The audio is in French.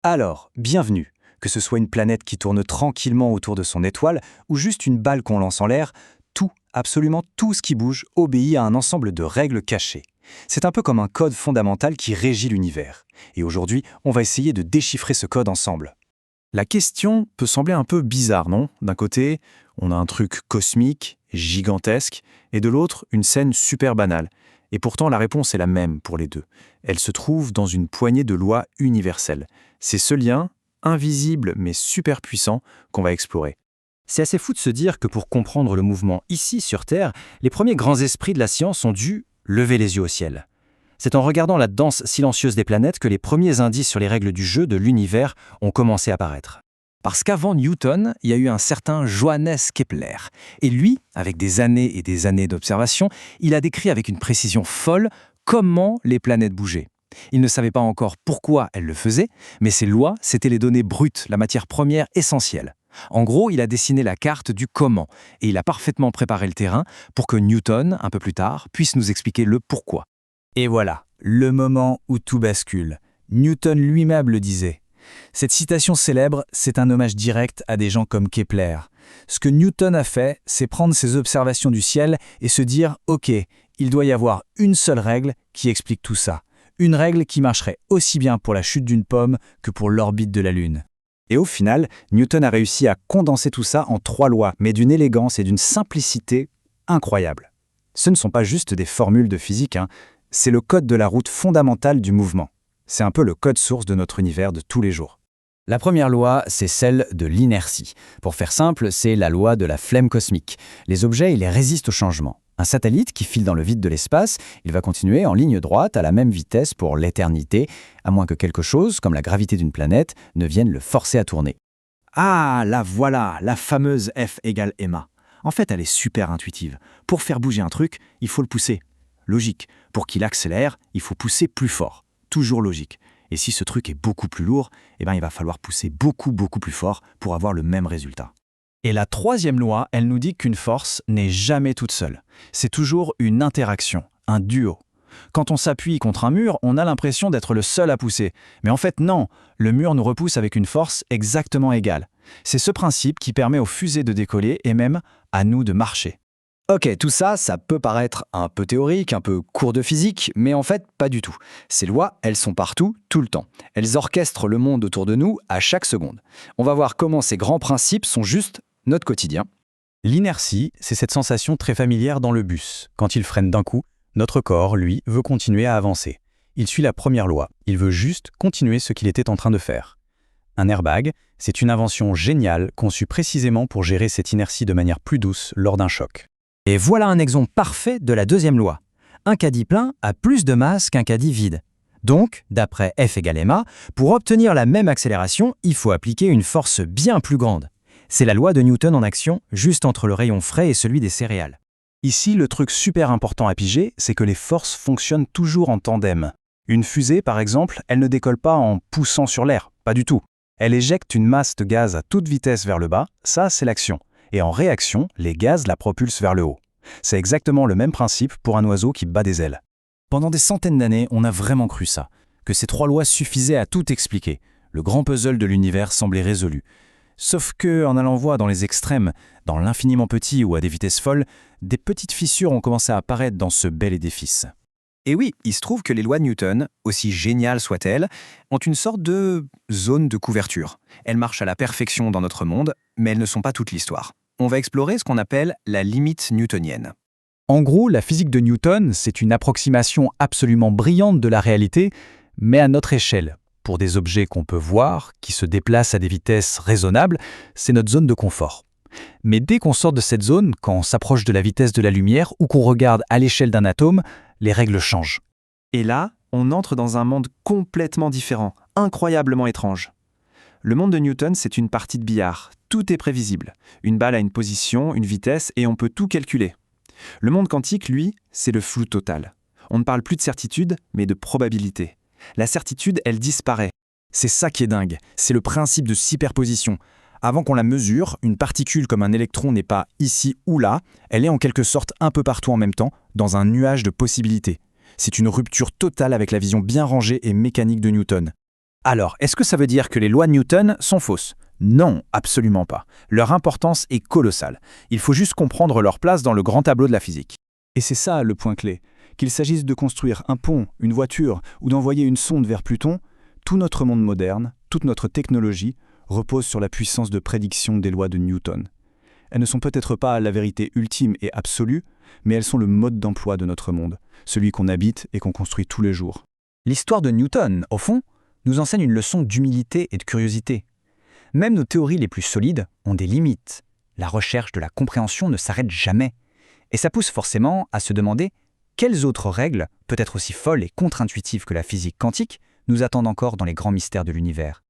Alors, bienvenue. Que ce soit une planète qui tourne tranquillement autour de son étoile ou juste une balle qu'on lance en l'air, tout, absolument tout ce qui bouge obéit à un ensemble de règles cachées. C'est un peu comme un code fondamental qui régit l'univers. Et aujourd'hui, on va essayer de déchiffrer ce code ensemble. La question peut sembler un peu bizarre, non? D'un côté, on a un truc cosmique, gigantesque, et de l'autre, une scène super banale. Et pourtant, la réponse est la même pour les deux. Elle se trouve dans une poignée de lois universelles. C'est ce lien, invisible mais super puissant, qu'on va explorer. C'est assez fou de se dire que pour comprendre le mouvement ici sur Terre, les premiers grands esprits de la science ont dû lever les yeux au ciel. C'est en regardant la danse silencieuse des planètes que les premiers indices sur les règles du jeu de l'univers ont commencé à apparaître. Parce qu'avant Newton, il y a eu un certain Johannes Kepler. Et lui, avec des années et des années d'observation, il a décrit avec une précision folle comment les planètes bougeaient. Il ne savait pas encore pourquoi elles le faisaient, mais ces lois, c'étaient les données brutes, la matière première essentielle. En gros, il a dessiné la carte du comment, et il a parfaitement préparé le terrain pour que Newton, un peu plus tard, puisse nous expliquer le pourquoi. Et voilà, le moment où tout bascule. Newton lui-même le disait. Cette citation célèbre, c'est un hommage direct à des gens comme Kepler. Ce que Newton a fait, c'est prendre ses observations du ciel et se dire « Ok, il doit y avoir une seule règle qui explique tout ça. Une règle qui marcherait aussi bien pour la chute d'une pomme que pour l'orbite de la Lune. » Et au final, Newton a réussi à condenser tout ça en 3 lois, mais d'une élégance et d'une simplicité incroyables. Ce ne sont pas juste des formules de physique, c'est le code de la route fondamentale du mouvement. C'est un peu le code source de notre univers de tous les jours. La première loi, c'est celle de l'inertie. Pour faire simple, c'est la loi de la flemme cosmique. Les objets, ils résistent au changement. Un satellite qui file dans le vide de l'espace, il va continuer en ligne droite à la même vitesse pour l'éternité, à moins que quelque chose, comme la gravité d'une planète, ne vienne le forcer à tourner. Ah, la voilà, la fameuse F égale ma. En fait, elle est super intuitive. Pour faire bouger un truc, il faut le pousser. Logique. Pour qu'il accélère, il faut pousser plus fort. Toujours logique. Et si ce truc est beaucoup plus lourd, il va falloir pousser beaucoup plus fort pour avoir le même résultat. Et la 3e loi, elle nous dit qu'une force n'est jamais toute seule. C'est toujours une interaction, un duo. Quand on s'appuie contre un mur, on a l'impression d'être le seul à pousser. Mais en fait, non, le mur nous repousse avec une force exactement égale. C'est ce principe qui permet aux fusées de décoller et même à nous de marcher. Ok, tout ça, ça peut paraître un peu théorique, un peu cours de physique, mais en fait, pas du tout. Ces lois, elles sont partout, tout le temps. Elles orchestrent le monde autour de nous à chaque seconde. On va voir comment ces grands principes sont juste notre quotidien. L'inertie, c'est cette sensation très familière dans le bus. Quand il freine d'un coup, notre corps, lui, veut continuer à avancer. Il suit la première loi, il veut juste continuer ce qu'il était en train de faire. Un airbag, c'est une invention géniale conçue précisément pour gérer cette inertie de manière plus douce lors d'un choc. Et voilà un exemple parfait de la 2e loi. Un caddie plein a plus de masse qu'un caddie vide. Donc, d'après F égale ma, pour obtenir la même accélération, il faut appliquer une force bien plus grande. C'est la loi de Newton en action, juste entre le rayon frais et celui des céréales. Ici, le truc super important à piger, c'est que les forces fonctionnent toujours en tandem. Une fusée, par exemple, elle ne décolle pas en poussant sur l'air, pas du tout. Elle éjecte une masse de gaz à toute vitesse vers le bas, ça c'est l'action. Et en réaction, les gaz la propulsent vers le haut. C'est exactement le même principe pour un oiseau qui bat des ailes. Pendant des centaines d'années, on a vraiment cru ça, que ces 3 lois suffisaient à tout expliquer. Le grand puzzle de l'univers semblait résolu. Sauf que, en allant voir dans les extrêmes, dans l'infiniment petit ou à des vitesses folles, des petites fissures ont commencé à apparaître dans ce bel édifice. Et oui, il se trouve que les lois de Newton, aussi géniales soient-elles, ont une sorte de zone de couverture. Elles marchent à la perfection dans notre monde, mais elles ne sont pas toute l'histoire. On va explorer ce qu'on appelle la limite newtonienne. En gros, la physique de Newton, c'est une approximation absolument brillante de la réalité, mais à notre échelle. Pour des objets qu'on peut voir, qui se déplacent à des vitesses raisonnables, c'est notre zone de confort. Mais dès qu'on sort de cette zone, quand on s'approche de la vitesse de la lumière ou qu'on regarde à l'échelle d'un atome, les règles changent. Et là, on entre dans un monde complètement différent, incroyablement étrange. Le monde de Newton, c'est une partie de billard. Tout est prévisible. Une balle a une position, une vitesse, et on peut tout calculer. Le monde quantique, lui, c'est le flou total. On ne parle plus de certitude, mais de probabilité. La certitude, elle disparaît. C'est ça qui est dingue, c'est le principe de superposition. Avant qu'on la mesure, une particule comme un électron n'est pas ici ou là, elle est en quelque sorte un peu partout en même temps, dans un nuage de possibilités. C'est une rupture totale avec la vision bien rangée et mécanique de Newton. Alors, est-ce que ça veut dire que les lois de Newton sont fausses? Non, absolument pas. Leur importance est colossale. Il faut juste comprendre leur place dans le grand tableau de la physique. Et c'est ça le point clé. Qu'il s'agisse de construire un pont, une voiture ou d'envoyer une sonde vers Pluton, tout notre monde moderne, toute notre technologie repose sur la puissance de prédiction des lois de Newton. Elles ne sont peut-être pas la vérité ultime et absolue, mais elles sont le mode d'emploi de notre monde, celui qu'on habite et qu'on construit tous les jours. L'histoire de Newton, au fond, nous enseigne une leçon d'humilité et de curiosité. Même nos théories les plus solides ont des limites. La recherche de la compréhension ne s'arrête jamais. Et ça pousse forcément à se demander quelles autres règles, peut-être aussi folles et contre-intuitives que la physique quantique, nous attendent encore dans les grands mystères de l'univers.